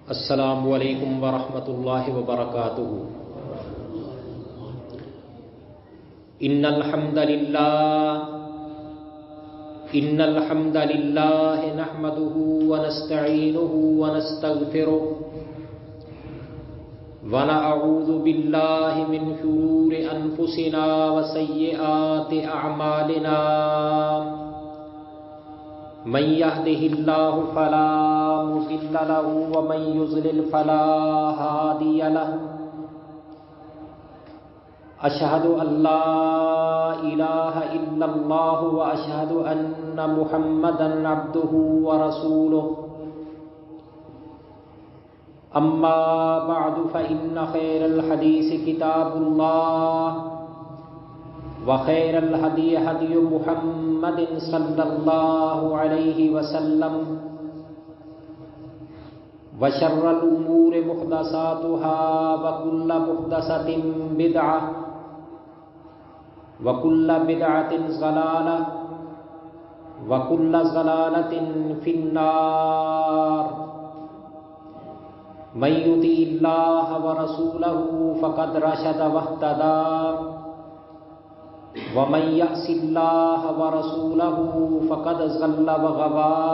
السلام علیکم ورحمۃ اللہ وبرکاتہ۔ ان الحمد للہ نحمده ونستعینه ونستغفره ونعوذ باللہ من شرور انفسنا وسیئات اعمالنا، من يهده الله فلا مضل له ومن يضلل فلا هادي له، أشهد أن لا إله إلا الله وأشهد أن محمدا عبده ورسوله، أما بعد فإن خير الحديث كتاب الله، وخير الهدي هدي محمد صلى الله عليه وسلم، وشر الأمور محدثاتها وكل محدثة بدعة وكل بدعة ضلالة وكل ضلالة في النار۔ من يطع الله ورسوله فقد رشد واهتدى، ومن يعص الله ورسوله فقد ضل وغوى۔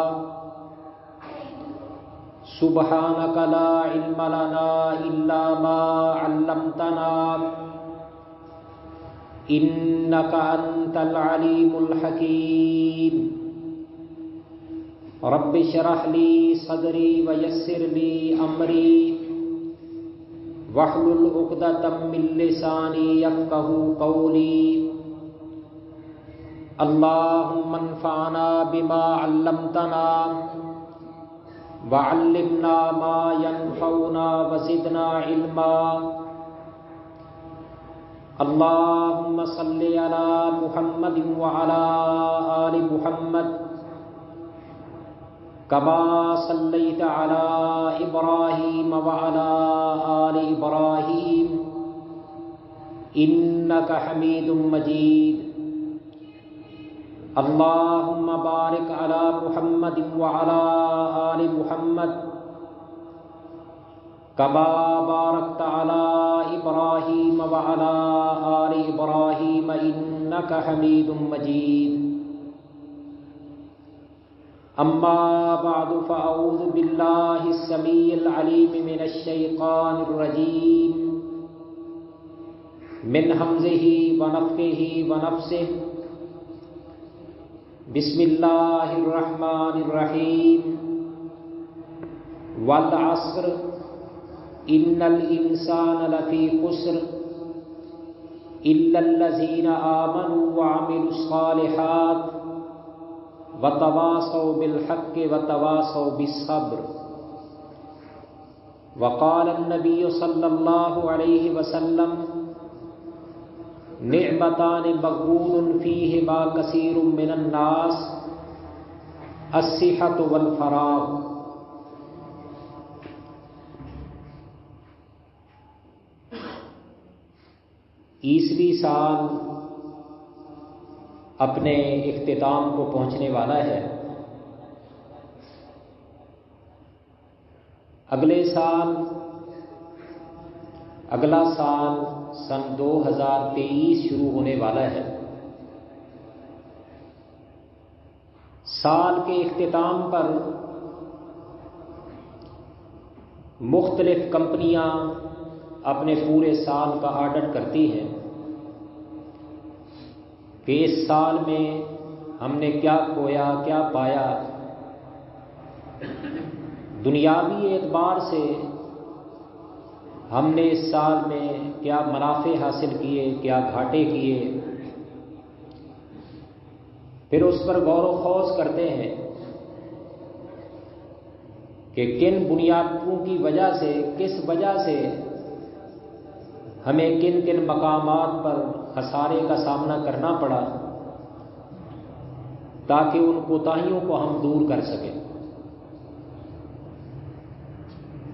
سبحانك لا علم لنا إلا ما علمتنا إنك أنت العليم الحكيم۔ رب اشرح لي صدري ويسر لي أمري واحلل عقدة من لساني يفقهوا قولي۔ اللهم انفعنا بما علمتنا وعلمنا ما ينفعنا وزدنا علما۔ اللهم صل على محمد وعلى آل محمد كما صليت على إبراهيم وعلى آل إبراهيم إنك حميد مجيد۔ اللهم بارك على محمد وعلى آل محمد كما باركت على إبراهيم وعلى آل إبراهيم إنك حميد مجيد۔ أما بعد فأعوذ بالله السميع العليم من الشيطان الرجيم، من همزه ونفخه ونفسه۔ بسم اللہ الرحمن الرحیم۔ والعصر ان الانسان لفی خسر الا الذین آمنوا وعملوا الصالحات وتواصوا بالحق وتواصوا بالصبر۔ وقال النبی صلی اللہ علیہ وسلم: نعمتان مغبون فیہما کثیر من الناس، الصحۃ والفراغ۔ عیسوی سال اپنے اختتام کو پہنچنے والا ہے۔ اگلا سال سن 2023 شروع ہونے والا ہے۔ سال کے اختتام پر مختلف کمپنیاں اپنے پورے سال کا آڈٹ کرتی ہیں کہ اس سال میں ہم نے کیا کھویا، کیا پایا۔ دنیاوی اعتبار سے ہم نے اس سال میں کیا منافع حاصل کیے، کیا گھاٹے کیے، پھر اس پر غور و خوض کرتے ہیں کہ کن بنیادوں کی وجہ سے، کس وجہ سے ہمیں کن کن مقامات پر خسارے کا سامنا کرنا پڑا۔ تاکہ ان کوتاہیوں کو ہم دور کر سکیں۔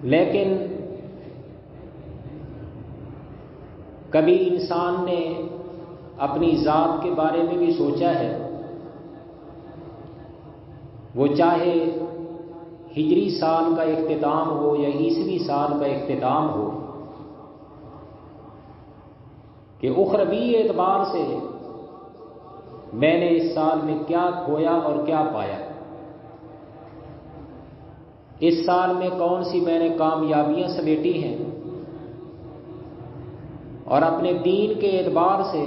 لیکن کبھی انسان نے اپنی ذات کے بارے میں بھی سوچا ہے؟ وہ چاہے ہجری سال کا اختتام ہو یا عیسوی سال کا اختتام ہو، کہ اخروی اعتبار سے میں نے اس سال میں کیا کھویا اور کیا پایا، اس سال میں کون سی میں نے کامیابیاں سمیٹی ہیں، اور اپنے دین کے اعتبار سے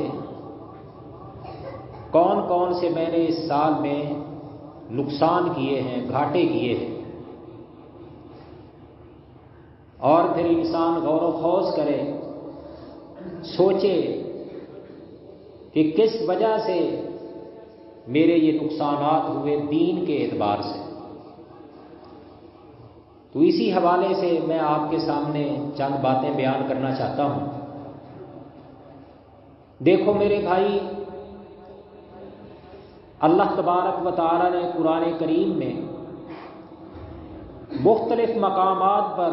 کون کون سے میں نے اس سال میں نقصان کیے ہیں، گھاٹے کیے ہیں۔ اور پھر انسان غور و خوض کرے، سوچے کہ کس وجہ سے میرے یہ نقصانات ہوئے دین کے اعتبار سے۔ تو اسی حوالے سے میں آپ کے سامنے چند باتیں بیان کرنا چاہتا ہوں۔ دیکھو میرے بھائی، اللہ تبارک و تعالی نے قرآن کریم میں مختلف مقامات پر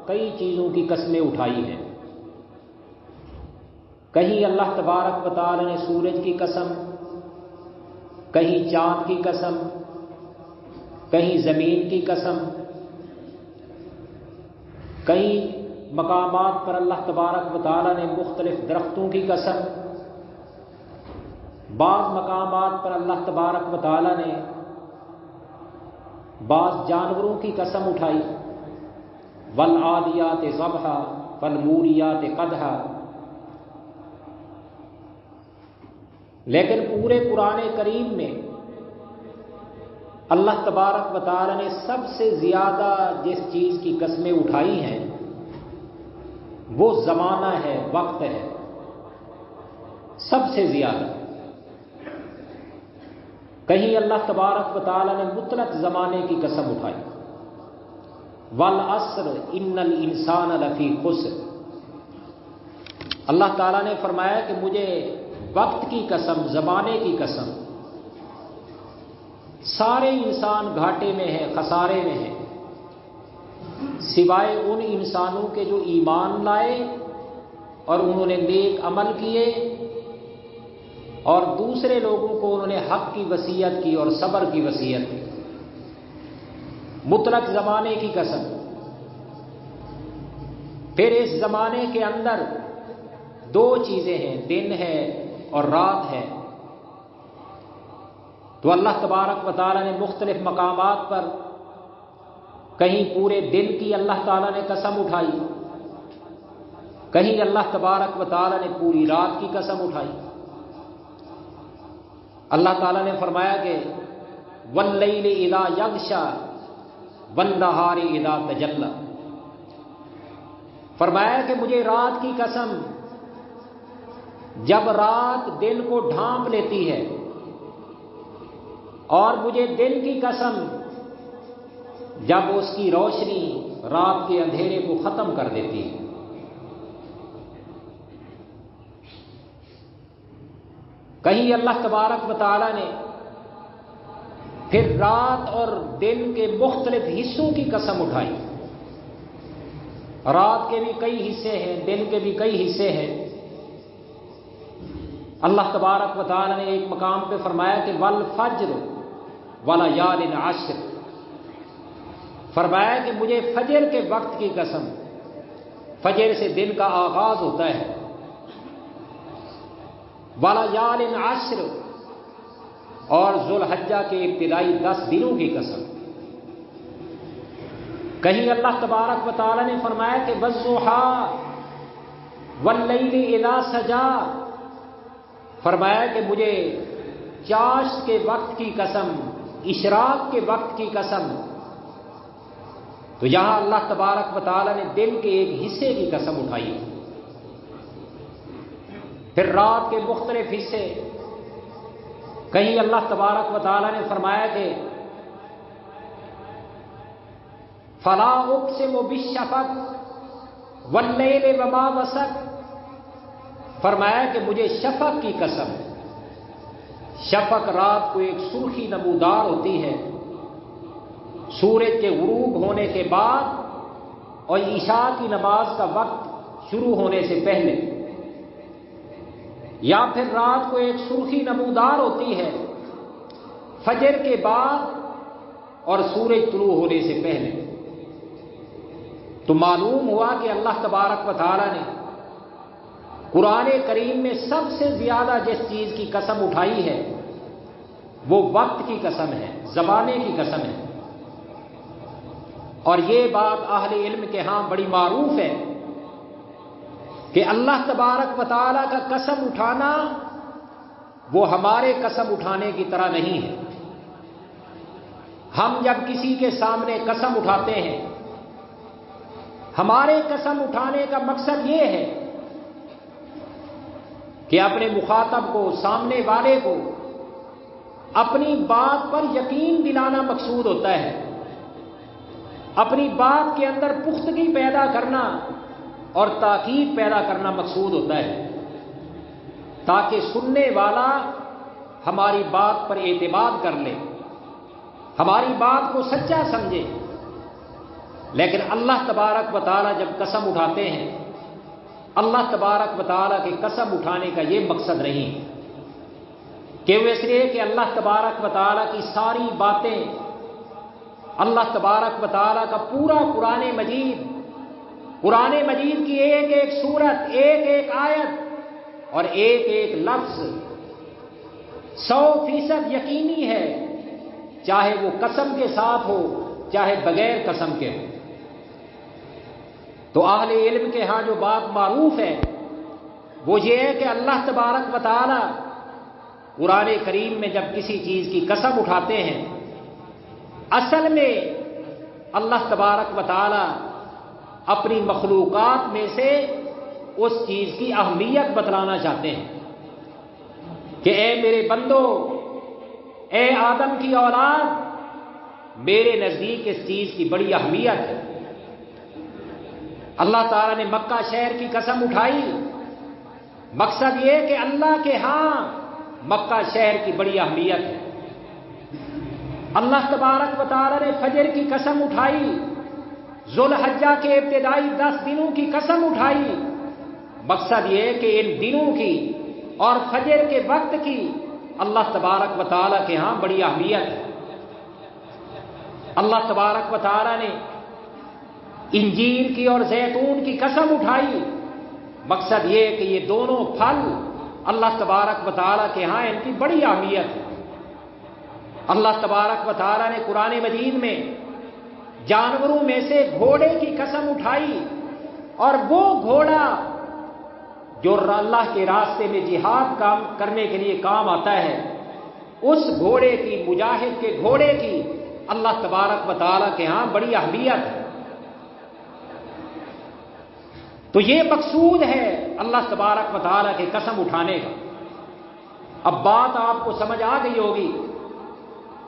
کئی چیزوں کی قسمیں اٹھائی ہیں۔ کہیں اللہ تبارک و تعالی نے سورج کی قسم، کہیں چاند کی قسم، کہیں زمین کی قسم، کئی مقامات پر اللہ تبارک و تعالی نے مختلف درختوں کی قسم، بعض مقامات پر اللہ تبارک و تعالی نے بعض جانوروں کی قسم اٹھائی، والعادیات ضبحا فالموریات قدحا۔ لیکن پورے قرآن کریم میں اللہ تبارک و تعالی نے سب سے زیادہ جس چیز کی قسمیں اٹھائی ہیں وہ زمانہ ہے، وقت ہے، سب سے زیادہ۔ کہیں اللہ تبارک و تعالی نے مطلق زمانے کی قسم اٹھائی، والعصر ان الانسان لفی خسر۔ اللہ تعالیٰ نے فرمایا کہ مجھے وقت کی قسم، زمانے کی قسم، سارے انسان گھاٹے میں ہیں، خسارے میں ہیں، سوائے ان انسانوں کے جو ایمان لائے اور انہوں نے نیک عمل کیے اور دوسرے لوگوں کو انہوں نے حق کی وصیت کی اور صبر کی وصیت کی۔ مطلق زمانے کی قسم۔ پھر اس زمانے کے اندر دو چیزیں ہیں، دن ہے اور رات ہے۔ تو اللہ تبارک و تعالی نے مختلف مقامات پر کہیں پورے دن کی اللہ تعالی نے قسم اٹھائی، کہیں اللہ تبارک و تعالی نے پوری رات کی قسم اٹھائی۔ اللہ تعالیٰ نے فرمایا کہ واللیل اذا یغشا والنہار اذا تجلی۔ فرمایا کہ مجھے رات کی قسم، جب رات دن کو ڈھانپ لیتی ہے، اور مجھے دن کی قسم جب اس کی روشنی رات کے اندھیرے کو ختم کر دیتی ہے۔ کہیں اللہ تبارک و تعالی نے پھر رات اور دن کے مختلف حصوں کی قسم اٹھائی۔ رات کے بھی کئی حصے ہیں، دن کے بھی کئی حصے ہیں۔ اللہ تبارک و تعالی نے ایک مقام پہ فرمایا کہ والفجر ولیال عشر۔ فرمایا کہ مجھے فجر کے وقت کی قسم، فجر سے دن کا آغاز ہوتا ہے، ولیال عشر، اور ذوالحجہ کے ابتدائی 10 دنوں کی قسم۔ کہیں اللہ تبارک و تعالی نے فرمایا کہ والضحیٰ واللیل اذا سجا۔ فرمایا کہ مجھے چاشت کے وقت کی قسم، اشراق کے وقت کی قسم۔ تو یہاں اللہ تبارک و تعالی نے دن کے ایک حصے کی قسم اٹھائی۔ پھر رات کے مختلف حصے، کہیں اللہ تبارک و تعالی نے فرمایا کہ فلا اقسم بالشفق واللیل وما وسق۔ فرمایا کہ مجھے شفق کی قسم، شفق رات کو ایک سرخی نمودار ہوتی ہے سورج کے غروب ہونے کے بعد اور عشاء کی نماز کا وقت شروع ہونے سے پہلے، یا پھر رات کو ایک سرخی نمودار ہوتی ہے فجر کے بعد اور سورج طلوع ہونے سے پہلے۔ تو معلوم ہوا کہ اللہ تبارک و تعالی نے قرآن کریم میں سب سے زیادہ جس چیز کی قسم اٹھائی ہے وہ وقت کی قسم ہے، زمانے کی قسم ہے۔ اور یہ بات اہل علم کے ہاں بڑی معروف ہے کہ اللہ تبارک و تعالی کا قسم اٹھانا وہ ہمارے قسم اٹھانے کی طرح نہیں ہے۔ ہم جب کسی کے سامنے قسم اٹھاتے ہیں، ہمارے قسم اٹھانے کا مقصد یہ ہے کہ اپنے مخاطب کو، سامنے والے کو اپنی بات پر یقین دلانا مقصود ہوتا ہے، اپنی بات کے اندر پختگی پیدا کرنا اور تاکید پیدا کرنا مقصود ہوتا ہے، تاکہ سننے والا ہماری بات پر اعتماد کر لے، ہماری بات کو سچا سمجھے۔ لیکن اللہ تبارک و تعالی جب قسم اٹھاتے ہیں، اللہ تبارک و تعالی کے قسم اٹھانے کا یہ مقصد نہیں کہ وہ اس لیے کہ اللہ تبارک و تعالی کی ساری باتیں، اللہ تبارک و تعالی کا پورا قرآن مجید کی ایک ایک سورت، ایک ایک آیت اور ایک ایک لفظ 100% یقینی ہے، چاہے وہ قسم کے ساتھ ہو چاہے بغیر قسم کے ہو۔ تو اہل علم کے ہاں جو بات معروف ہے وہ یہ ہے کہ اللہ تبارک و تعالی قرآن کریم میں جب کسی چیز کی قسم اٹھاتے ہیں، اصل میں اللہ تبارک و تعالی اپنی مخلوقات میں سے اس چیز کی اہمیت بتلانا چاہتے ہیں کہ اے میرے بندو، اے آدم کی اولاد، میرے نزدیک اس چیز کی بڑی اہمیت ہے۔ اللہ تعالیٰ نے مکہ شہر کی قسم اٹھائی، مقصد یہ کہ اللہ کے ہاں مکہ شہر کی بڑی اہمیت ہے۔ اللہ تبارک و تعالیٰ نے فجر کی قسم اٹھائی، ذوالحجہ کے ابتدائی 10 دنوں کی قسم اٹھائی، مقصد یہ کہ ان دنوں کی اور فجر کے وقت کی اللہ تبارک و تعالیٰ کے ہاں بڑی اہمیت ہے۔ اللہ تبارک و تعالیٰ نے انجیر کی اور زیتون کی قسم اٹھائی، مقصد یہ کہ یہ دونوں پھل اللہ تبارک و تعالیٰ کے ہاں ان کی بڑی اہمیت ہے۔ اللہ تبارک و تعالیٰ نے قرآن مجید میں جانوروں میں سے گھوڑے کی قسم اٹھائی، اور وہ گھوڑا جو اللہ کے راستے میں جہاد کام کرنے کے لیے کام آتا ہے، اس گھوڑے کی، مجاہد کے گھوڑے کی اللہ تبارک و تعالیٰ کے ہاں بڑی اہمیت ہے۔ تو یہ مقصود ہے اللہ تبارک و تعالیٰ کے قسم اٹھانے کا۔ اب بات آپ کو سمجھ آ گئی ہوگی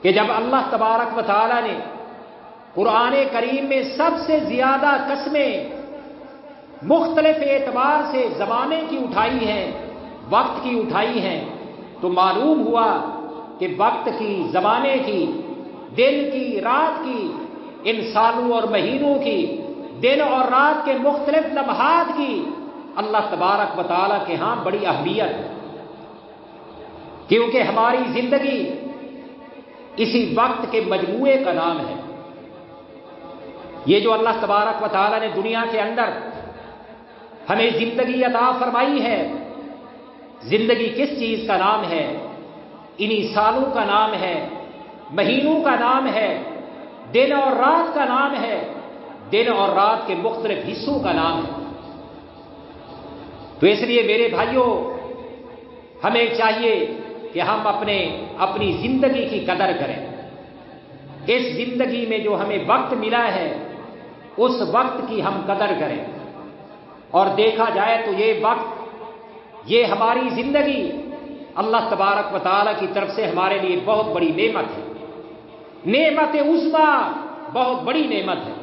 کہ جب اللہ تبارک و تعالیٰ نے قرآن کریم میں سب سے زیادہ قسمیں مختلف اعتبار سے زمانے کی اٹھائی ہیں، وقت کی اٹھائی ہیں، تو معلوم ہوا کہ وقت کی، زمانے کی، دن کی، رات کی، ان سالوں اور مہینوں کی، دن اور رات کے مختلف لمحات کی اللہ تبارک و تعالیٰ کے ہاں بڑی اہمیت ہے، کیونکہ ہماری زندگی اسی وقت کے مجموعے کا نام ہے۔ یہ جو اللہ تبارک و تعالیٰ نے دنیا کے اندر ہمیں زندگی عطا فرمائی ہے، زندگی کس چیز کا نام ہے؟ انہی سالوں کا نام ہے، مہینوں کا نام ہے، دن اور رات کا نام ہے، دن اور رات کے مختلف حصوں کا نام ہے۔ تو اس لیے میرے بھائیوں، ہمیں چاہیے کہ ہم اپنی زندگی کی قدر کریں۔ اس زندگی میں جو ہمیں وقت ملا ہے اس وقت کی ہم قدر کریں، اور دیکھا جائے تو یہ وقت، یہ ہماری زندگی اللہ تبارک و تعالیٰ کی طرف سے ہمارے لیے بہت بڑی نعمت ہے، نعمت عظمیٰ، بہت بڑی نعمت ہے۔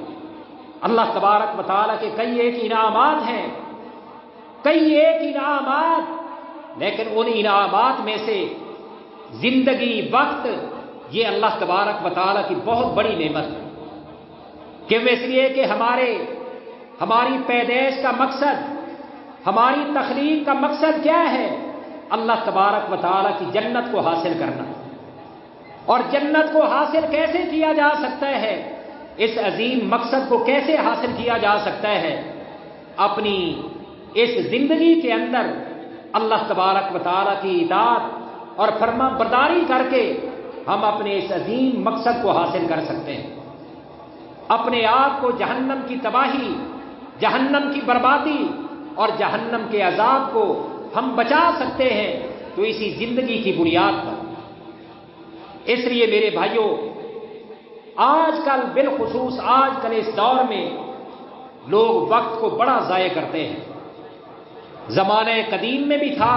اللہ تبارک و تعالیٰ کے کئی ایک انعامات ہیں، کئی ایک انعامات، لیکن ان انعامات میں سے زندگی، وقت، یہ اللہ تبارک و تعالیٰ کی بہت بڑی نعمت ہے۔ کیوں؟ اس لیے کہ ہماری پیدائش کا مقصد، ہماری تخلیق کا مقصد کیا ہے؟ اللہ تبارک و تعالیٰ کی جنت کو حاصل کرنا۔ اور جنت کو حاصل کیسے کیا جا سکتا ہے؟ اس عظیم مقصد کو کیسے حاصل کیا جا سکتا ہے؟ اپنی اس زندگی کے اندر اللہ تبارک و تعالیٰ کی اطاعت اور فرما برداری کر کے ہم اپنے اس عظیم مقصد کو حاصل کر سکتے ہیں۔ اپنے آپ کو جہنم کی تباہی، جہنم کی بربادی اور جہنم کے عذاب کو ہم بچا سکتے ہیں، تو اسی زندگی کی بنیاد پر۔ اس لیے میرے بھائیوں، آج کل بالخصوص آج کل اس دور میں لوگ وقت کو بڑا ضائع کرتے ہیں۔ زمانے قدیم میں بھی تھا،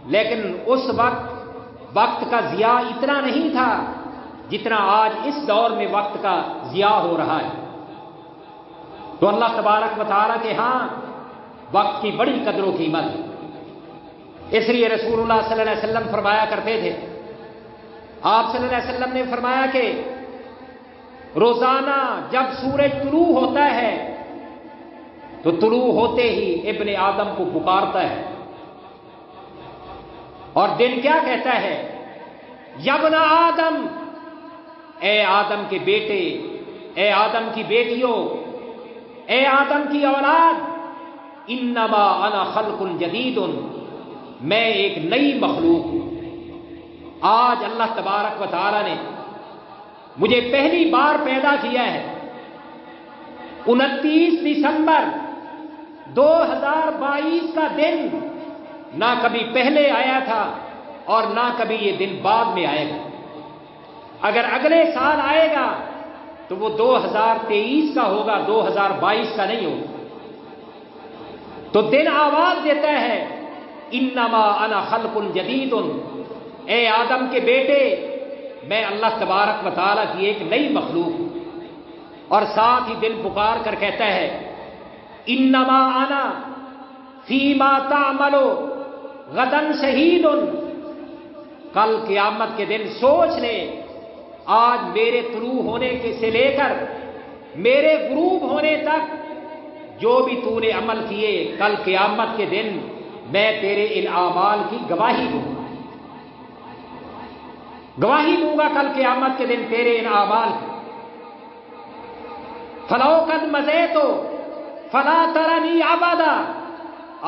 لیکن اس وقت کا ضیاع اتنا نہیں تھا جتنا آج اس دور میں وقت کا ضیاع ہو رہا ہے۔ تو اللہ تبارک و تعالیٰ کے ہاں وقت کی بڑی قدر و قیمت ہے۔ اس لیے رسول اللہ صلی اللہ علیہ وسلم فرمایا کرتے تھے، آپ صلی اللہ علیہ وسلم نے فرمایا کہ روزانہ جب سورج طلوع ہوتا ہے تو طلوع ہوتے ہی ابن آدم کو پکارتا ہے، اور دن کیا کہتا ہے؟ یا ابن آدم، اے آدم کے بیٹے، اے آدم کی بیٹیوں، اے آدم کی اولاد، انما انا خلق جدید، میں ایک نئی مخلوق ہوں۔ آج اللہ تبارک و تعالی نے مجھے پہلی بار پیدا کیا ہے۔ 29 دسمبر 2022 کا دن نہ کبھی پہلے آیا تھا اور نہ کبھی یہ دن بعد میں آئے گا۔ اگر اگلے سال آئے گا تو وہ 2023 کا ہوگا، 2022 کا نہیں ہوگا۔ تو دن آواز دیتا ہے، انما انا خلق جدید، اے آدم کے بیٹے، میں اللہ تبارک و تعالیٰ کی ایک نئی مخلوق ہوں۔ اور ساتھ ہی دل پکار کر کہتا ہے، انما انا فیما تعملو غدا شہید، کل قیامت کے دن سوچ لے، آج میرے طلوع ہونے سے لے کر میرے غروب ہونے تک جو بھی تو نے عمل کیے، کل قیامت کے دن میں تیرے ان اعمال کی گواہی دوں گا، گواہی دوں گا کل قیامت کے دن تیرے ان اعمال کی۔ فلو قد مضیت فلا ترنی ابدا،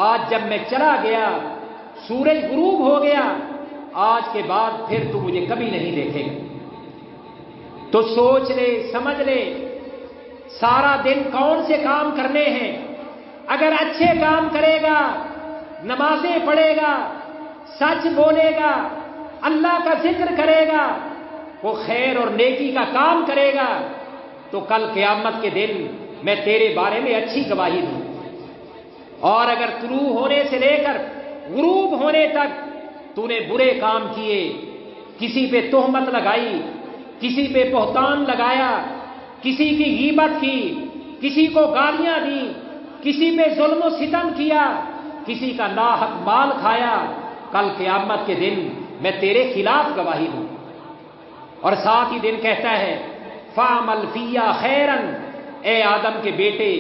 آج جب میں چلا گیا، سورج غروب ہو گیا، آج کے بعد پھر تو مجھے کبھی نہیں دیکھے گا۔ تو سوچ لے، سمجھ لے، سارا دن کون سے کام کرنے ہیں۔ اگر اچھے کام کرے گا، نمازیں پڑھے گا، سچ بولے گا، اللہ کا ذکر کرے گا، وہ خیر اور نیکی کا کام کرے گا، تو کل قیامت کے دن میں تیرے بارے میں اچھی گواہی دوں۔ اور اگر طلوع ہونے سے لے کر غروب ہونے تک تو نے برے کام کیے، کسی پہ تہمت لگائی، کسی پہ بہتان لگایا، کسی کی غیبت کی، کسی کو گالیاں دی، کسی پہ ظلم و ستم کیا، کسی کا ناحق مال کھایا، کل قیامت کے دن میں تیرے خلاف گواہی دوں۔ اور ساتھ ہی دن کہتا ہے، فَعْمَلْ فِيَّا خَيْرًا، اے آدم کے بیٹے،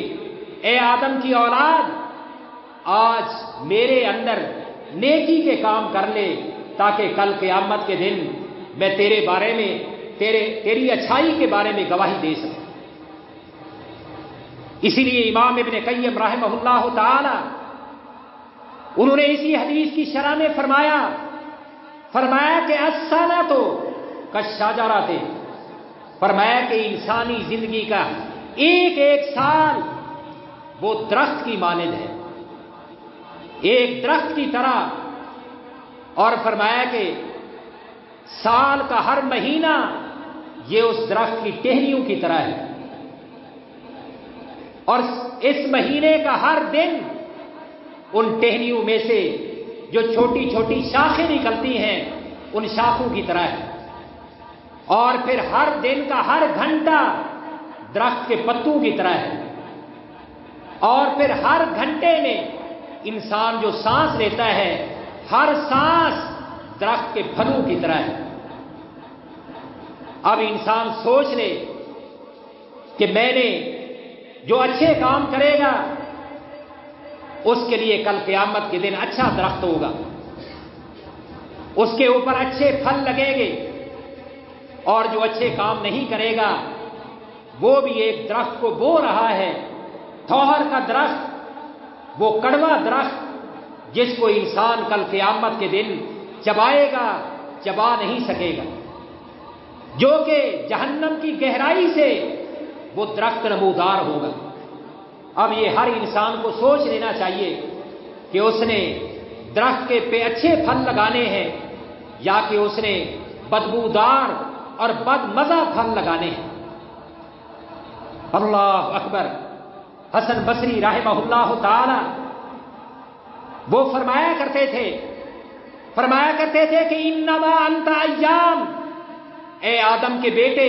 اے آدم کی اولاد، آج میرے اندر نیکی کے کام کر لے، تاکہ کل قیامت کے دن میں تیرے بارے میں تیری اچھائی کے بارے میں گواہی دے سکوں۔ اسی لیے امام ابن قیم رحمہ اللہ تعالی، انہوں نے اسی حدیث کی شرح میں فرمایا کہ السنۃ کالشجرۃ، فرمایا کہ انسانی زندگی کا ایک ایک سال وہ درخت کی مانند ہے، ایک درخت کی طرح۔ اور فرمایا کہ سال کا ہر مہینہ یہ اس درخت کی ٹہنیوں کی طرح ہے، اور اس مہینے کا ہر دن ان ٹہنیوں میں سے جو چھوٹی چھوٹی شاخیں نکلتی ہیں ان شاخوں کی طرح ہے، اور پھر ہر دن کا ہر گھنٹہ درخت کے پتوں کی طرح ہے، اور پھر ہر گھنٹے میں انسان جو سانس لیتا ہے، ہر سانس درخت کے پھلوں کی طرح ہے۔ اب انسان سوچ لے کہ میں نے جو اچھے کام کرے گا اس کے لیے کل قیامت کے دن اچھا درخت ہوگا، اس کے اوپر اچھے پھل لگیں گے، اور جو اچھے کام نہیں کرے گا وہ بھی ایک درخت کو بو رہا ہے، تھوہر کا درخت، وہ کڑوا درخت جس کو انسان کل قیامت کے دن چبائے گا، چبا نہیں سکے گا، جو کہ جہنم کی گہرائی سے وہ درخت نمودار ہوگا۔ اب یہ ہر انسان کو سوچ لینا چاہیے کہ اس نے درخت کے پہ اچھے پھل لگانے ہیں یا کہ اس نے بدبودار اور بد مزہ پھل لگانے ہیں۔ اللہ اکبر۔ حسن بصری رحمہ اللہ تعالی وہ فرمایا کرتے تھے کہ انما انت ایام، اے آدم کے بیٹے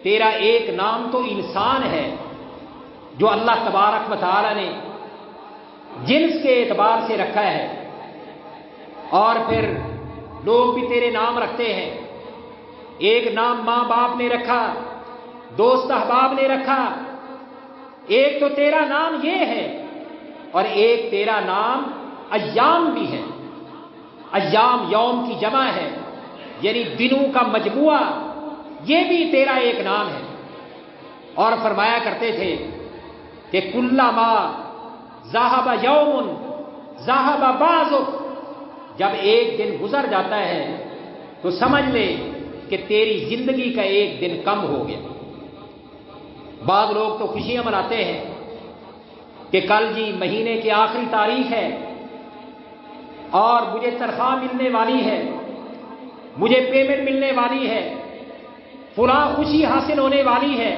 تیرا ایک نام تو انسان ہے جو اللہ تبارک و تعالی نے جنس کے اعتبار سے رکھا ہے، اور پھر لوگ بھی تیرے نام رکھتے ہیں۔ ایک نام ماں باپ نے رکھا، دوست احباب نے رکھا، ایک تو تیرا نام یہ ہے اور ایک تیرا نام ایام بھی ہے۔ ایام یوم کی جمع ہے، یعنی دنوں کا مجموعہ، یہ بھی تیرا ایک نام ہے۔ اور فرمایا کرتے تھے کہ کلما ذہب یوم ذہب بعضک، جب ایک دن گزر جاتا ہے تو سمجھ لے کہ تیری زندگی کا ایک دن کم ہو گیا۔ بعض لوگ تو خوشیاں مناتے ہیں کہ کل جی مہینے کی آخری تاریخ ہے اور مجھے تنخواہ ملنے والی ہے، مجھے پیمنٹ ملنے والی ہے، فلاں خوشی حاصل ہونے والی ہے۔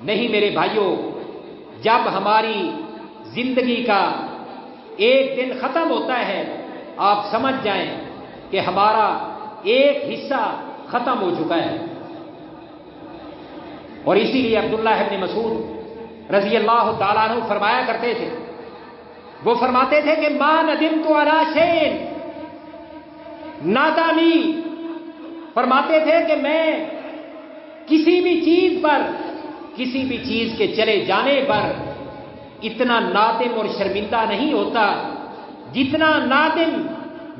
نہیں میرے بھائیوں، جب ہماری زندگی کا ایک دن ختم ہوتا ہے آپ سمجھ جائیں کہ ہمارا ایک حصہ ختم ہو چکا ہے۔ اور اسی لیے عبداللہ ابن مسعود رضی اللہ تعالیٰ عنہ فرمایا کرتے تھے، وہ فرماتے تھے کہ ما ندمت علی شیء، نادامی فرماتے تھے کہ میں کسی بھی چیز پر، کسی بھی چیز کے چلے جانے پر اتنا نادم اور شرمندہ نہیں ہوتا جتنا نادم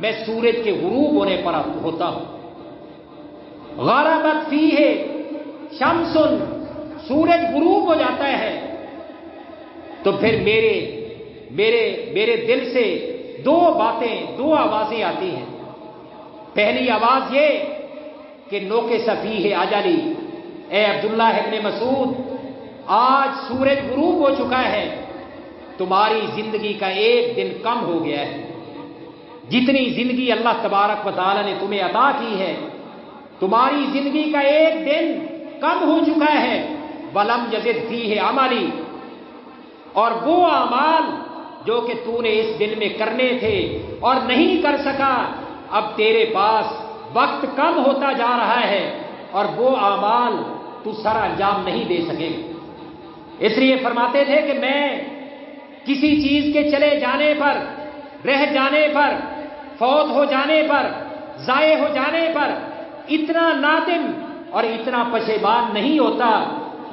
میں سورج کے غروب ہونے پر ہوتا ہوں۔ غربت فیہ شمس، سورج غروب ہو جاتا ہے تو پھر میرے دل سے دو آوازیں آتی ہیں۔ پہلی آواز یہ کہ نوکس فیہ اجلی، اے عبداللہ ابن مسعود آج سورج غروب ہو چکا ہے، تمہاری زندگی کا ایک دن کم ہو گیا ہے۔ جتنی زندگی اللہ تبارک و تعالی نے تمہیں عطا کی ہے تمہاری زندگی کا ایک دن کم ہو چکا ہے۔ وَلَمْ يَزِدْ فِيهِ عَمَلِي، اور وہ اعمال جو کہ تو نے اس دن میں کرنے تھے اور نہیں کر سکا، اب تیرے پاس وقت کم ہوتا جا رہا ہے اور وہ اعمال تو سر انجام نہیں دے سکے۔ اس لیے فرماتے تھے کہ میں کسی چیز کے چلے جانے پر، رہ جانے پر، فوت ہو جانے پر، ضائع ہو جانے پر اتنا نادم اور اتنا پشیمان نہیں ہوتا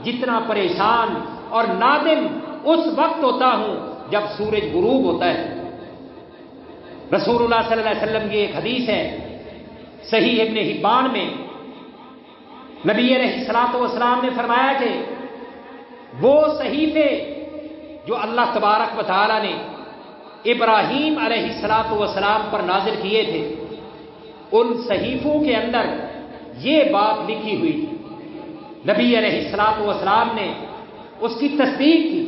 جتنا پریشان اور نادم اس وقت ہوتا ہوں جب سورج غروب ہوتا ہے۔ رسول اللہ صلی اللہ علیہ وسلم کی ایک حدیث ہے صحیح ابن حبان میں، نبی علیہ الصلوۃ والسلام نے فرمایا کہ وہ صحیفے جو اللہ تبارک و تعالی نے ابراہیم علیہ الصلوۃ والسلام پر نازل کیے تھے، ان صحیفوں کے اندر یہ بات لکھی ہوئی تھی۔ نبی علیہ الصلوۃ والسلام نے اس کی تصدیق کی۔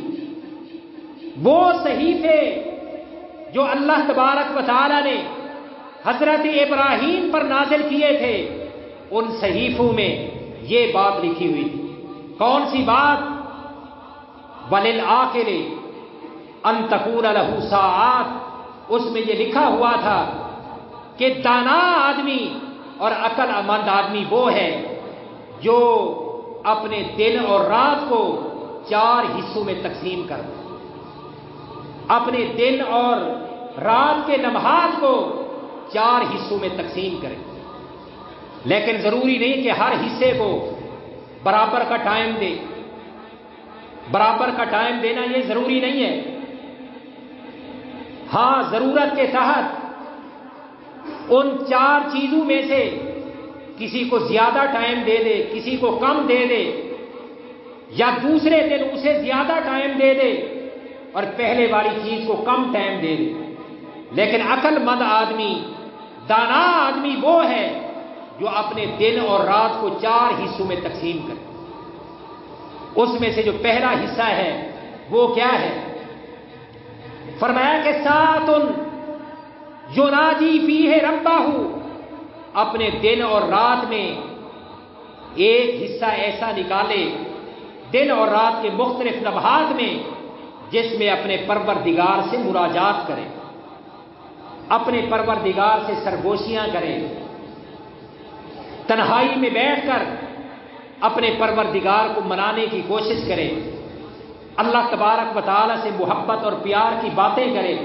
وہ صحیفے جو اللہ تبارک و تعالی نے حضرت ابراہیم پر نازل کیے تھے، ان صحیفوں میں یہ بات لکھی ہوئی تھی۔ کون سی بات؟ وَلِلْعَاقِلِ أَن تَكُونَ لَهُ سَاعَاتٌ، اس میں یہ لکھا ہوا تھا کہ دانا آدمی اور عقل مند آدمی وہ ہے جو اپنے دن اور رات کو 4 حصوں میں تقسیم کر دے، اپنے دن اور رات کے لمحات کو 4 حصوں میں تقسیم کرے، لیکن ضروری نہیں کہ ہر حصے کو برابر کا ٹائم دے۔ برابر کا ٹائم دینا یہ ضروری نہیں ہے۔ ہاں، ضرورت کے تحت ان 4 چیزوں میں سے کسی کو زیادہ ٹائم دے دے، کسی کو کم دے دے، یا دوسرے دن اسے زیادہ ٹائم دے دے اور پہلے والی چیز کو کم ٹائم دے دے۔ لیکن عقل مند آدمی، دانا آدمی وہ ہے جو اپنے دن اور رات کو 4 حصوں میں تقسیم کرے۔ اس میں سے جو پہلا حصہ ہے وہ کیا ہے؟ فرمایا کہ ساعۃ یناجی فیہ ربہ، اپنے دن اور رات میں ایک حصہ ایسا نکالے، دن اور رات کے مختلف لمحات میں، جس میں اپنے پروردگار سے مناجات کرے، اپنے پروردگار سے سرگوشیاں کرے، تنہائی میں بیٹھ کر اپنے پروردگار کو منانے کی کوشش کرے، اللہ تبارک و تعالی سے محبت اور پیار کی باتیں کرے،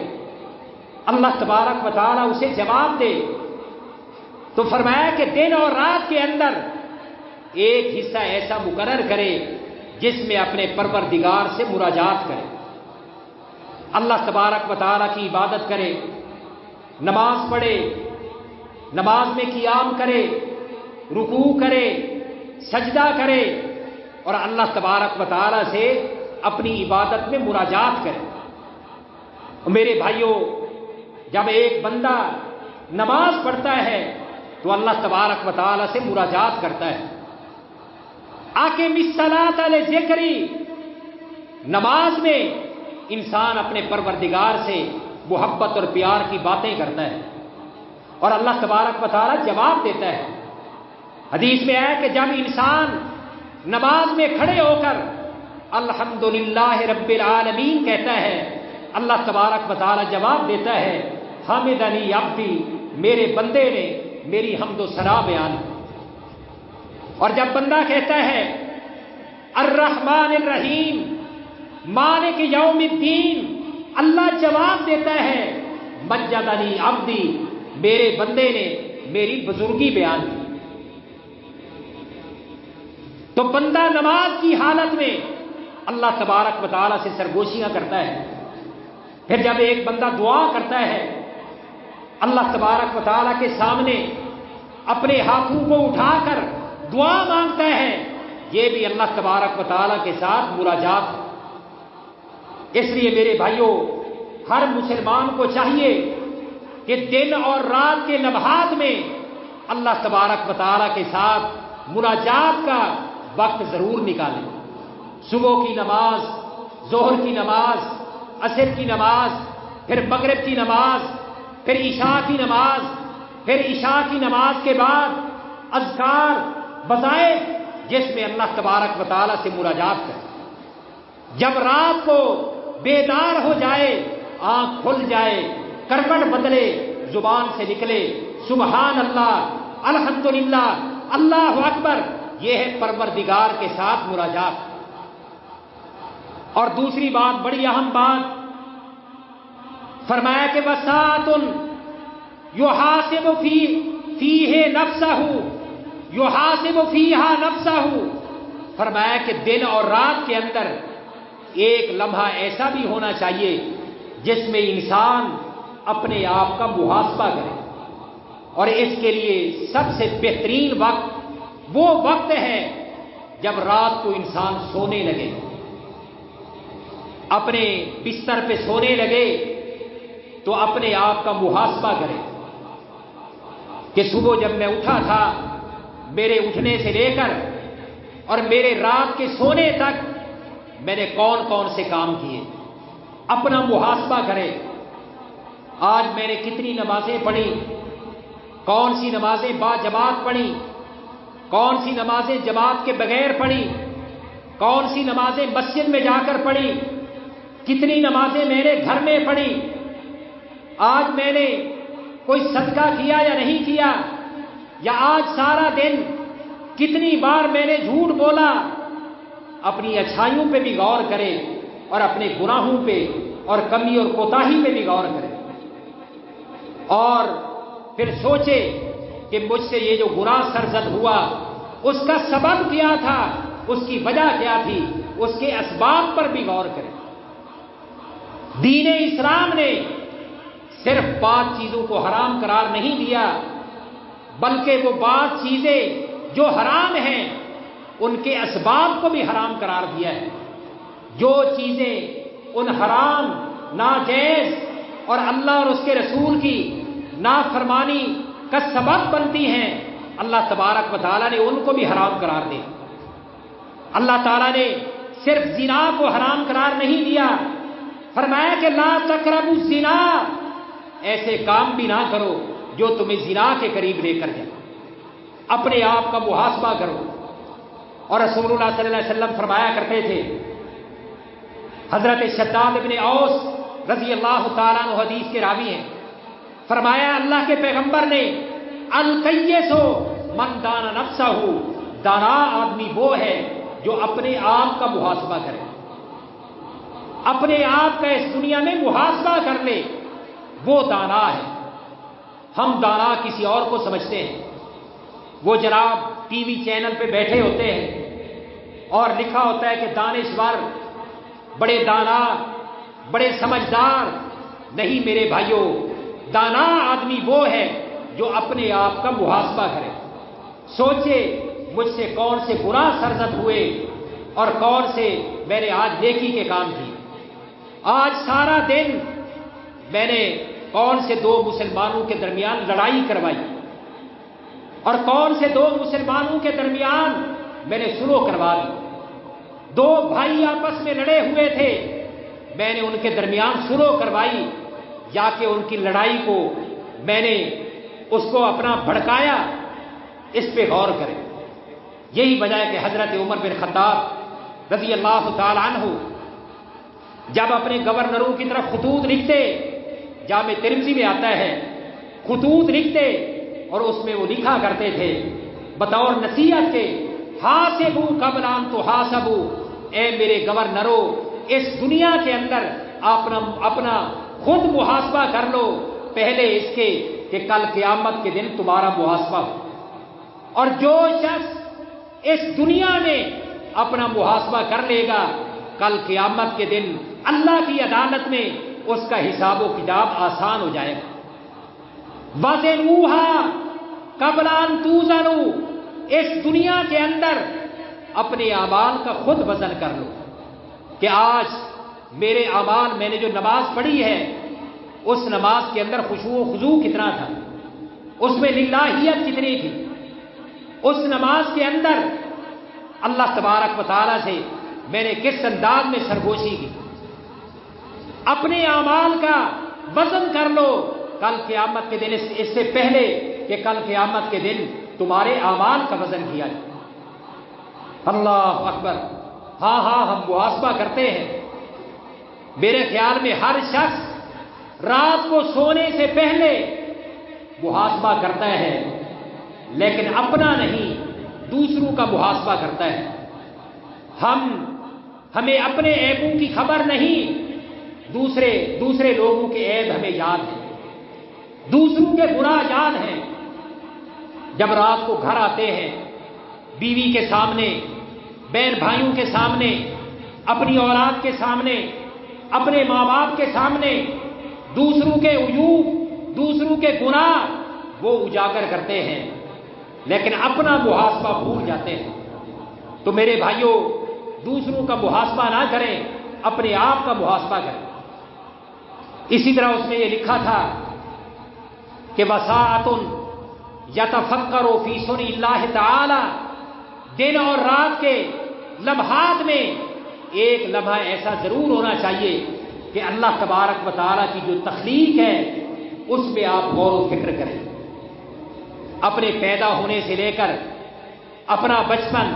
اللہ تبارک و تعالی اسے جواب دے۔ تو فرمایا کہ دن اور رات کے اندر ایک حصہ ایسا مقرر کرے جس میں اپنے پروردگار سے مناجات کرے، اللہ تبارک و تعالی کی عبادت کرے، نماز پڑھے، نماز میں قیام کرے، رکوع کرے، سجدہ کرے، اور اللہ تبارک و تعالی سے اپنی عبادت میں مناجات کرے۔ میرے بھائیوں، جب ایک بندہ نماز پڑھتا ہے تو اللہ تبارک و تعالی سے مناجات کرتا ہے۔ اقم الصلاۃ لذکری، نماز میں انسان اپنے پروردگار سے محبت اور پیار کی باتیں کرتا ہے اور اللہ تبارک و تعالی جواب دیتا ہے۔ حدیث میں ہے کہ جب انسان نماز میں کھڑے ہو کر الحمدللہ رب العالمین کہتا ہے، اللہ تبارک و تعالی جواب دیتا ہے، حمدنی عبدی، میرے بندے نے میری حمد و ثنا بیان کی۔ اور جب بندہ کہتا ہے الرحمن الرحیم مالک یوم الدین، اللہ جواب دیتا ہے مجدنی عبدی، میرے بندے نے میری بزرگی بیان کی۔ تو بندہ نماز کی حالت میں اللہ تبارک و تعالی سے سرگوشیاں کرتا ہے۔ پھر جب ایک بندہ دعا کرتا ہے، اللہ تبارک و تعالی کے سامنے اپنے ہاتھوں کو اٹھا کر دعا مانگتا ہے، یہ بھی اللہ تبارک و تعالی کے ساتھ مناجات ہے۔ اس لیے میرے بھائیوں، ہر مسلمان کو چاہیے کہ دن اور رات کے لمحات میں اللہ تبارک و تعالی کے ساتھ مناجات کا وقت ضرور نکالیں۔ صبح کی نماز، ظہر کی نماز، عصر کی نماز، پھر مغرب کی نماز، پھر عشاء کی نماز، پھر عشاء کی نماز کے بعد اذکار بتائے جس میں اللہ تبارک و تعالی سے مناجات کرے۔ جب رات کو بیدار ہو جائے، آنکھ کھل جائے، کروٹ بدلے، زبان سے نکلے سبحان اللہ، الحمدللہ، اللہ اکبر، یہ ہے پروردگار کے ساتھ مناجات۔ اور دوسری بات، بڑی اہم بات، فرمایا کہ وساعۃ یحاسب فیہ نفسہ، یحاسب فیہا نفسہ، فرمایا کہ دن اور رات کے اندر ایک لمحہ ایسا بھی ہونا چاہیے جس میں انسان اپنے آپ کا محاسبہ کرے۔ اور اس کے لیے سب سے بہترین وقت وہ وقت ہے جب رات کو انسان سونے لگے، اپنے بستر پہ سونے لگے تو اپنے آپ کا محاسبہ کرے کہ صبح جب میں اٹھا تھا، میرے اٹھنے سے لے کر اور میرے رات کے سونے تک میں نے کون کون سے کام کیے، اپنا محاسبہ کرے۔ آج میں نے کتنی نمازیں پڑھی، کون سی نمازیں با جماعت پڑھی، کون سی نمازیں جماعت کے بغیر پڑھی، کون سی نمازیں مسجد میں جا کر پڑھی، کتنی نمازیں میں نے گھر میں پڑھی، آج میں نے کوئی صدقہ کیا یا نہیں کیا، یا آج سارا دن کتنی بار میں نے جھوٹ بولا۔ اپنی اچھائیوں پہ بھی غور کرے اور اپنے گناہوں پہ اور کمی اور کوتاہی پہ بھی غور کرے۔ اور پھر سوچے کہ مجھ سے یہ جو گناہ سرزد ہوا اس کا سبب کیا تھا، اس کی وجہ کیا تھی، اس کے اسباب پر بھی غور کریں۔ دین اسلام نے صرف بعض چیزوں کو حرام قرار نہیں دیا، بلکہ وہ بعض چیزیں جو حرام ہیں ان کے اسباب کو بھی حرام قرار دیا ہے۔ جو چیزیں ان حرام، ناجائز اور اللہ اور اس کے رسول کی نافرمانی کا سبب بنتی ہیں، اللہ تبارک و تعالیٰ نے ان کو بھی حرام قرار دیا۔ اللہ تعالیٰ نے صرف زنا کو حرام قرار نہیں دیا، فرمایا کہ لا تقربوا الزنا، ایسے کام بھی نہ کرو جو تمہیں زنا کے قریب لے کر جائے۔ اپنے آپ کا محاسبہ کرو۔ اور رسول اللہ صلی اللہ علیہ وسلم فرمایا کرتے تھے، حضرت شداد بن اوس رضی اللہ تعالیٰ عنہ حدیث کے راوی ہیں، فرمایا اللہ کے پیغمبر نے القیس من دانا نفسہ، دانا آدمی وہ ہے جو اپنے آپ کا محاسبہ کرے، اپنے آپ کا اس دنیا میں محاسبہ کر لے، وہ دانا ہے۔ ہم دانا کسی اور کو سمجھتے ہیں، وہ جناب ٹی وی چینل پہ بیٹھے ہوتے ہیں اور لکھا ہوتا ہے کہ دانشور، بڑے دانا، بڑے سمجھدار۔ نہیں میرے بھائیوں، دانا آدمی وہ ہے جو اپنے آپ کا محاسبہ کرے، سوچے مجھ سے کون سے گناہ سرزد ہوئے اور کون سے میں نے آج نیکی کے کام کیے۔ آج سارا دن میں نے کون سے دو مسلمانوں کے درمیان لڑائی کروائی اور کون سے دو مسلمانوں کے درمیان میں نے سلو کروا دی۔ دو بھائی آپس میں لڑے ہوئے تھے، میں نے ان کے درمیان سلو کروائی، یا کہ ان کی لڑائی کو میں نے اس کو اپنا بھڑکایا۔ اس پہ غور کریں۔ یہی وجہ ہے کہ حضرت عمر بن خطاب رضی اللہ تعالی عنہ جب اپنے گورنروں کی طرف خطوط لکھتے، جامع ترمذی میں آتا ہے، خطوط لکھتے اور اس میں وہ لکھا کرتے تھے بطور نصیحت کے، حاسبوا قبل ان تحاسبوا، اے میرے گورنروں اس دنیا کے اندر اپنا خود محاسبہ کر لو پہلے اس کے کہ کل قیامت کے دن تمہارا محاسبہ ہو۔ اور جو شخص اس دنیا میں اپنا محاسبہ کر لے گا، کل قیامت کے دن اللہ کی عدالت میں اس کا حساب و کتاب آسان ہو جائے گا۔ وزنوها قبل ان توزنوا، اس دنیا کے اندر اپنے اعمال کا خود وزن کر لو کہ آج میرے اعمال، میں نے جو نماز پڑھی ہے اس نماز کے اندر خشوع و خضوع کتنا تھا، اس میں للہیت کتنی تھی، اس نماز کے اندر اللہ تبارک و تعالیٰ سے میں نے کس انداز میں سرگوشی کی۔ اپنے اعمال کا وزن کر لو کل قیامت کے دن، اس سے پہلے کہ کل قیامت کے دن تمہارے اعمال کا وزن کیا جائے۔ اللہ اکبر۔ ہاں ہم محاسبہ کرتے ہیں۔ میرے خیال میں ہر شخص رات کو سونے سے پہلے محاسبہ کرتا ہے، لیکن اپنا نہیں، دوسروں کا محاسبہ کرتا ہے۔ ہمیں اپنے عیبوں کی خبر نہیں، دوسرے لوگوں کے عیب ہمیں یاد ہیں، دوسروں کے گناہ یاد ہیں۔ جب رات کو گھر آتے ہیں، بیوی کے سامنے، بہن بھائیوں کے سامنے، اپنی اولاد کے سامنے، اپنے ماں باپ کے سامنے دوسروں کے عیوب، دوسروں کے گناہ وہ اجاگر کرتے ہیں، لیکن اپنا محاسبہ بھول جاتے ہیں۔ تو میرے بھائیوں، دوسروں کا محاسبہ نہ کریں، اپنے آپ کا محاسبہ کریں۔ اسی طرح اس میں یہ لکھا تھا کہ وساعۃ یتفکر فی صنع اللہ تعالی، دن اور رات کے لمحات میں ایک لمحہ ایسا ضرور ہونا چاہیے کہ اللہ تبارک و تعالیٰ کی جو تخلیق ہے اس میں آپ غور و فکر کریں۔ اپنے پیدا ہونے سے لے کر اپنا بچپن،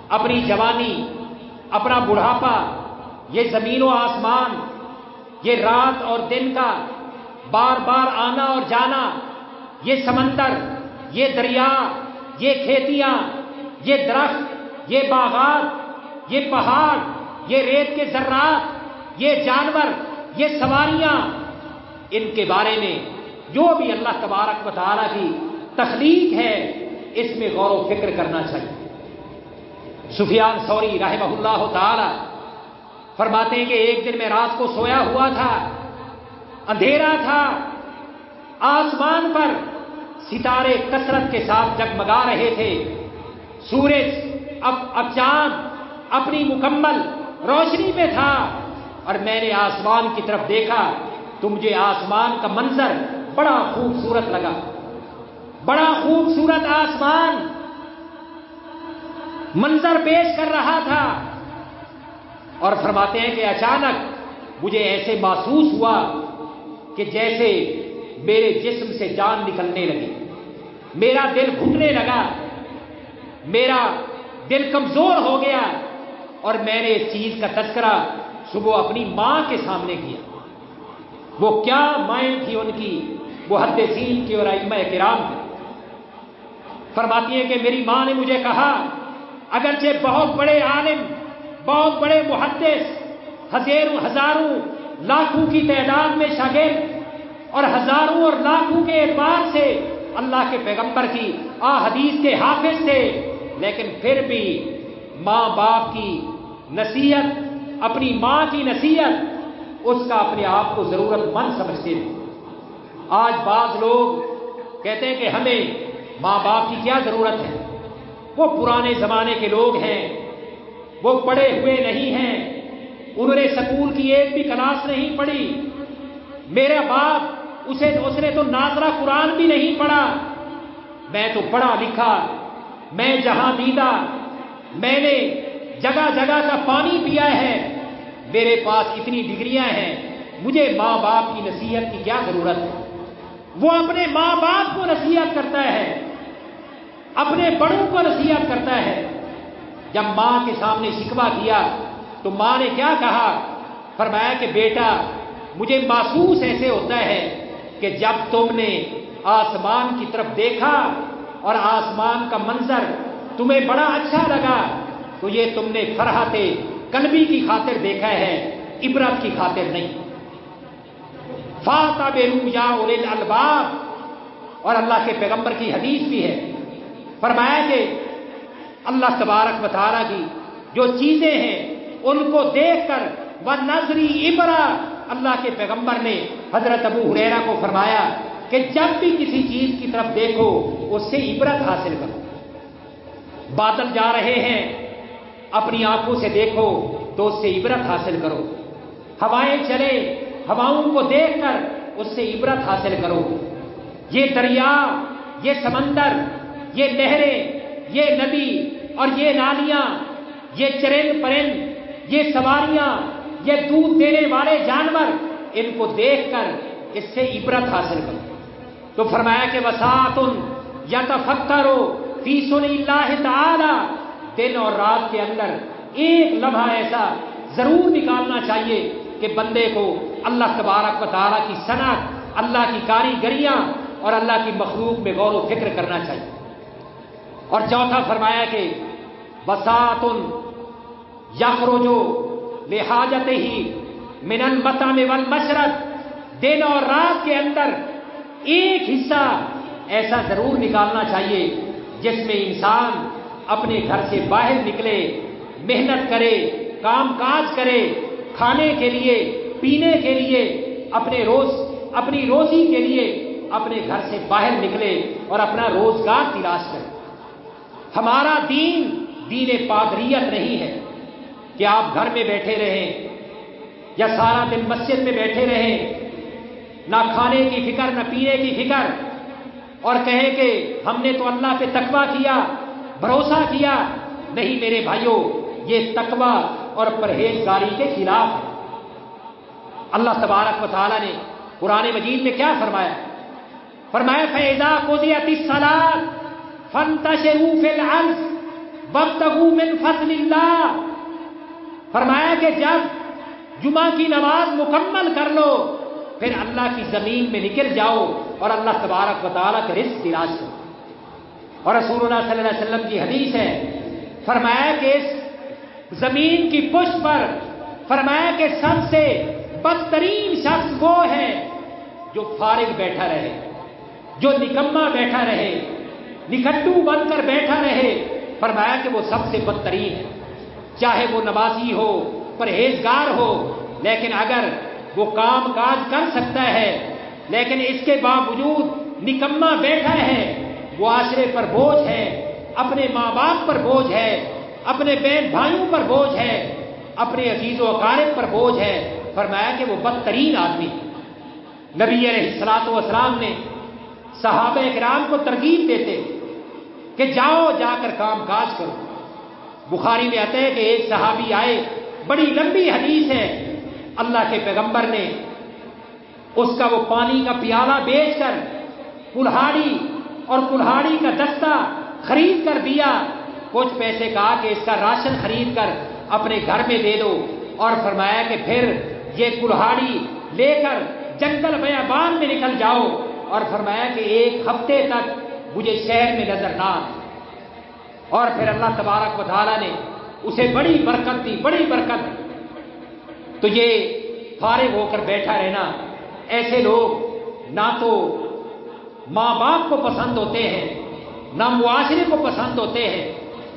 اپنی جوانی، اپنا بڑھاپا، یہ زمین و آسمان، یہ رات اور دن کا بار بار آنا اور جانا، یہ سمندر، یہ دریا، یہ کھیتیاں، یہ درخت، یہ باغات، یہ پہاڑ، یہ ریت کے ذرات، یہ جانور، یہ سواریاں، ان کے بارے میں جو بھی اللہ تبارک و تعالیٰ کی تخلیق ہے اس میں غور و فکر کرنا چاہیے۔ سفیان ثوری رحمہ اللہ تعالی فرماتے ہیں کہ ایک دن میں رات کو سویا ہوا تھا، اندھیرا تھا، آسمان پر ستارے کثرت کے ساتھ جگمگا رہے تھے، سورج اب چاند اپنی مکمل روشنی میں تھا، اور میں نے آسمان کی طرف دیکھا تو مجھے آسمان کا منظر بڑا خوبصورت لگا، بڑا خوبصورت آسمان منظر پیش کر رہا تھا۔ اور فرماتے ہیں کہ اچانک مجھے ایسے محسوس ہوا کہ جیسے میرے جسم سے جان نکلنے لگی، میرا دل گھٹنے لگا، میرا دل کمزور ہو گیا، اور میں نے اس چیز کا تذکرہ صبح اپنی ماں کے سامنے کیا۔ وہ کیا مائیں تھی ان کی، محدثین کی اور ائمہ کرام کی۔ فرماتی ہیں کہ میری ماں نے مجھے کہا اگرچہ بہت بڑے عالم، بہت بڑے محدث، ہزاروں لاکھوں کی تعداد میں شاگرد اور ہزاروں اور لاکھوں کے اعتبار سے اللہ کے پیغمبر کی حدیث کے حافظ تھے، لیکن پھر بھی ماں باپ کی نصیحت، اپنی ماں کی نصیحت، اس کا اپنے آپ کو ضرورت مند سمجھتے تھے۔ آج بعض لوگ کہتے ہیں کہ ہمیں ماں باپ کی کیا ضرورت ہے، وہ پرانے زمانے کے لوگ ہیں، وہ پڑھے ہوئے نہیں ہیں، انہوں نے سکول کی ایک بھی کلاس نہیں پڑھی، میرا باپ اس نے تو ناظرہ قرآن بھی نہیں پڑھا، میں تو پڑھا لکھا، میں جہاں دیدہ، میں نے جگہ جگہ کا پانی پیا ہے، میرے پاس اتنی ڈگریاں ہیں، مجھے ماں باپ کی نصیحت کی کیا ضرورت ہے۔ وہ اپنے ماں باپ کو نصیحت کرتا ہے، اپنے بڑوں کو نصیحت کرتا ہے۔ جب ماں کے سامنے شکوہ کیا تو ماں نے کیا کہا؟ فرمایا کہ بیٹا مجھے محسوس ایسے ہوتا ہے کہ جب تم نے آسمان کی طرف دیکھا اور آسمان کا منظر تمہیں بڑا اچھا لگا تو یہ تم نے فرحت قلبی کی خاطر دیکھا ہے، عبرت کی خاطر نہیں۔ فَاعْتَبِرُوا يَا أُولِي الْأَلْبَابِ، اور اللہ کے پیغمبر کی حدیث بھی ہے، فرمایا کہ اللہ تبارک و تعالیٰ کی جو چیزیں ہیں ان کو دیکھ کر وَنَظْرِ عِبْرَةٍ، اللہ کے پیغمبر نے حضرت ابو ہریرہ کو فرمایا کہ جب بھی کسی چیز کی طرف دیکھو اس سے عبرت حاصل کرو۔ بادل جا رہے ہیں، اپنی آنکھوں سے دیکھو تو اس سے عبرت حاصل کرو۔ ہوائیں چلے، ہواؤں کو دیکھ کر اس سے عبرت حاصل کرو۔ یہ دریا، یہ سمندر، یہ نہریں، یہ ندی اور یہ نالیاں، یہ چرند پرند، یہ سواریاں، یہ دودھ دینے والے جانور، ان کو دیکھ کر اس سے عبرت حاصل کرو۔ تو فرمایا کہ وَسَاعَةٌ يَتَفَكَّرُ فِي صُنْعِ اللَّهِ تَعَالَى، دن اور رات کے اندر ایک لمحہ ایسا ضرور نکالنا چاہیے کہ بندے کو اللہ تبارک و تعالیٰ کی صنعت، اللہ کی کاریگریاں اور اللہ کی مخلوق میں غور و فکر کرنا چاہیے۔ اور چوتھا فرمایا کہ وَسَاعَةٌ يَخْرُجُ لِحَاجَتِهِ مِنَ الْمَطْعَمِ وَالْمَشْرَبِ، دن اور رات کے اندر ایک حصہ ایسا ضرور نکالنا چاہیے جس میں انسان اپنے گھر سے باہر نکلے، محنت کرے، کام کاج کرے، کھانے کے لیے، پینے کے لیے، اپنی روزی کے لیے اپنے گھر سے باہر نکلے اور اپنا روزگار تلاش کرے۔ ہمارا دین پادریت نہیں ہے کہ آپ گھر میں بیٹھے رہیں یا سارا دن مسجد میں بیٹھے رہیں، نہ کھانے کی فکر، نہ پینے کی فکر، اور کہیں کہ ہم نے تو اللہ پہ تقویٰ کیا، بھروسہ کیا۔ نہیں میرے بھائیوں، یہ تقویٰ اور پرہیزگاری کے خلاف ہے۔ اللہ تبارک و تعالیٰ نے قرآن مجید میں کیا فرمایا؟ فرمایا فَإِذَا قُضِيَتِ الصَّلَاةُ فَانتَشِرُوا فِي الْأَرْضِ وَابْتَغُوا مِنْ فَضْلِ اللَّهِ، فرمایا کہ جب جمعہ کی نماز مکمل کر لو پھر اللہ کی زمین میں نکل جاؤ اور اللہ تبارک و تعالیٰ کے رزق تلاش کرو۔ اور رسول اللہ صلی اللہ علیہ وسلم کی حدیث ہے، فرمایا کہ اس زمین کی پشت پر، فرمایا کہ سب سے بدترین شخص وہ ہے جو فارغ بیٹھا رہے، جو نکما بیٹھا رہے، نکھٹو بن کر بیٹھا رہے، فرمایا کہ وہ سب سے بدترین ہے۔ چاہے وہ نمازی ہو، پرہیزگار ہو، لیکن اگر وہ کام کاج کر سکتا ہے لیکن اس کے باوجود نکما بیٹھا ہے، وہ معاشرے پر بوجھ ہے، اپنے ماں باپ پر بوجھ ہے، اپنے بہن بھائیوں پر بوجھ ہے، اپنے عزیز و اقارب پر بوجھ ہے، فرمایا کہ وہ بدترین آدمی ہے۔ نبی علیہ الصلوۃ والسلام نے صحابہ کرام کو ترغیب دیتے کہ جاؤ جا کر کام کاج کرو۔ بخاری میں آتا ہے کہ ایک صحابی آئے، بڑی لمبی حدیث ہے، اللہ کے پیغمبر نے اس کا وہ پانی کا پیالہ بیچ کر کلہاڑی اور کلہاڑی کا دستہ خرید کر دیا، کچھ پیسے کہا کہ اس کا راشن خرید کر اپنے گھر میں دے دو، اور فرمایا کہ پھر یہ کلہاڑی لے کر جنگل بیابان میں نکل جاؤ، اور فرمایا کہ 1 ہفتے تک مجھے شہر میں نظر نہ آئے۔ اور پھر اللہ تبارک و تعالیٰ نے اسے بڑی برکت دی، بڑی برکت دی۔ تو یہ فارغ ہو کر بیٹھا رہنا، ایسے لوگ نہ تو ماں باپ کو پسند ہوتے ہیں، نہ معاشرے کو پسند ہوتے ہیں،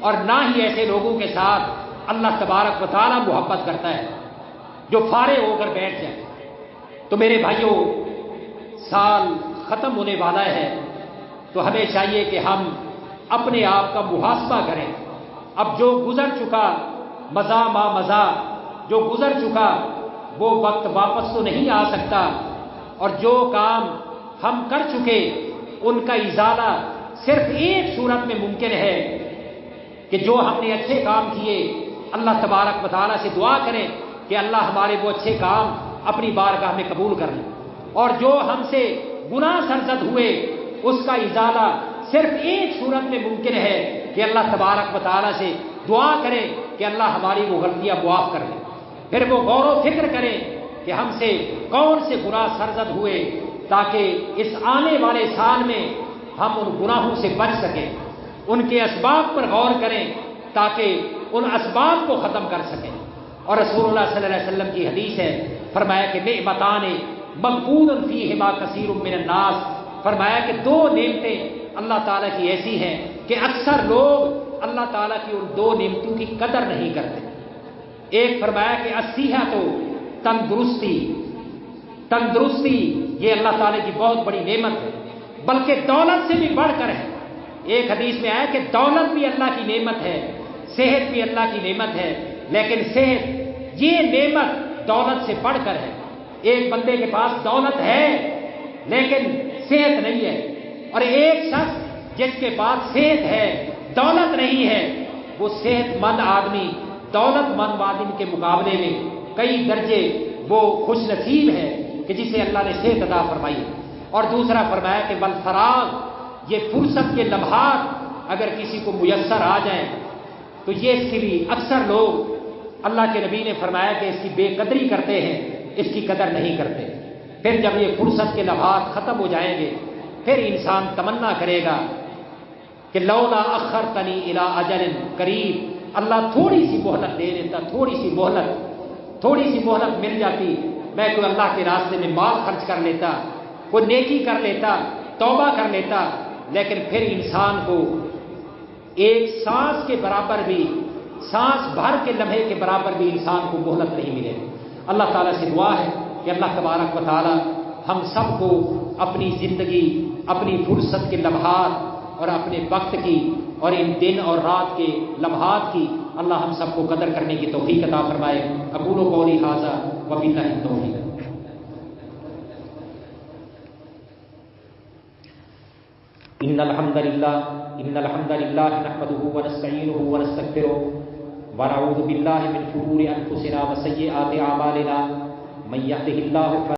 اور نہ ہی ایسے لوگوں کے ساتھ اللہ تبارک و تعالیٰ محبت کرتا ہے جو فارغ ہو کر بیٹھ جائے۔ تو میرے بھائیوں، سال ختم ہونے والا ہے، تو ہمیں چاہیے کہ ہم اپنے آپ کا محاسبہ کریں۔ اب جو گزر چکا مزہ ما مزہ، جو گزر چکا وہ وقت واپس تو نہیں آ سکتا، اور جو کام ہم کر چکے ان کا ازالہ صرف ایک صورت میں ممکن ہے کہ جو ہم نے اچھے کام کیے، اللہ تبارک و تعالیٰ سے دعا کریں کہ اللہ ہمارے وہ اچھے کام اپنی بارگاہ میں قبول کر لیں، اور جو ہم سے گناہ سرزد ہوئے اس کا ازالہ صرف ایک صورت میں ممکن ہے کہ اللہ تبارک و تعالیٰ سے دعا کریں کہ اللہ ہماری وہ غلطیاں معاف کر لیں۔ پھر وہ غور و فکر کریں کہ ہم سے کون سے گناہ سرزد ہوئے، تاکہ اس آنے والے سال میں ہم ان گناہوں سے بچ سکیں، ان کے اسباب پر غور کریں تاکہ ان اسباب کو ختم کر سکیں۔ اور رسول اللہ صلی اللہ علیہ وسلم کی حدیث ہے، فرمایا کہ نعمتان مغبون فیہما کثیر من الناس، فرمایا کہ 2 نعمتیں اللہ تعالیٰ کی ایسی ہیں کہ اکثر لوگ اللہ تعالیٰ کی ان 2 نعمتوں کی قدر نہیں کرتے۔ ایک فرمایا کہ الصحت، تندرستی یہ اللہ تعالیٰ کی بہت بڑی نعمت ہے، بلکہ دولت سے بھی بڑھ کر ہے۔ ایک حدیث میں آیا کہ دولت بھی اللہ کی نعمت ہے، صحت بھی اللہ کی نعمت ہے، لیکن صحت یہ نعمت دولت سے بڑھ کر ہے۔ ایک بندے کے پاس دولت ہے لیکن صحت نہیں ہے، اور ایک شخص جس کے پاس صحت ہے دولت نہیں ہے، وہ صحت مند آدمی دولت مند آدمی کے مقابلے میں کئی درجے وہ خوش نصیب ہے کہ جسے اللہ نے صحت عطا فرمائی۔ اور دوسرا فرمایا کہ بالفراغ، یہ فرصت کے لمحات اگر کسی کو میسر آ جائیں تو یہ اس کے لیے اکثر لوگ، اللہ کے نبی نے فرمایا کہ اس کی بے قدری کرتے ہیں، اس کی قدر نہیں کرتے۔ پھر جب یہ فرصت کے لمحات ختم ہو جائیں گے، پھر انسان تمنا کرے گا کہ لولا اخرتنی الی اجل قریب، اللہ تھوڑی سی مہلت دے دیتا، تھوڑی سی مہلت مل جاتی، میں کوئی اللہ کے راستے میں مال خرچ کر لیتا، کوئی نیکی کر لیتا، توبہ کر لیتا۔ لیکن پھر انسان کو ایک سانس کے برابر بھی، سانس بھر کے لمحے کے برابر بھی انسان کو مہلت نہیں ملے۔ اللہ تعالیٰ سے دعا ہے کہ اللہ تبارک و تعالیٰ ہم سب کو اپنی زندگی، اپنی فرصت کے لمحات اور اپنے وقت کی اور ان دن اور رات کے لمحات کی اللہ ہم سب کو قدر کرنے کی توفیق عطا فرمائے۔ اقول قولی ھذا وباللہ التوفیق۔ ان الحمد للہ نحمده ونستعینه ونستغفره ونعوذ باللہ من شرور انفسنا وسیئات اعمالنا من یهده اللہ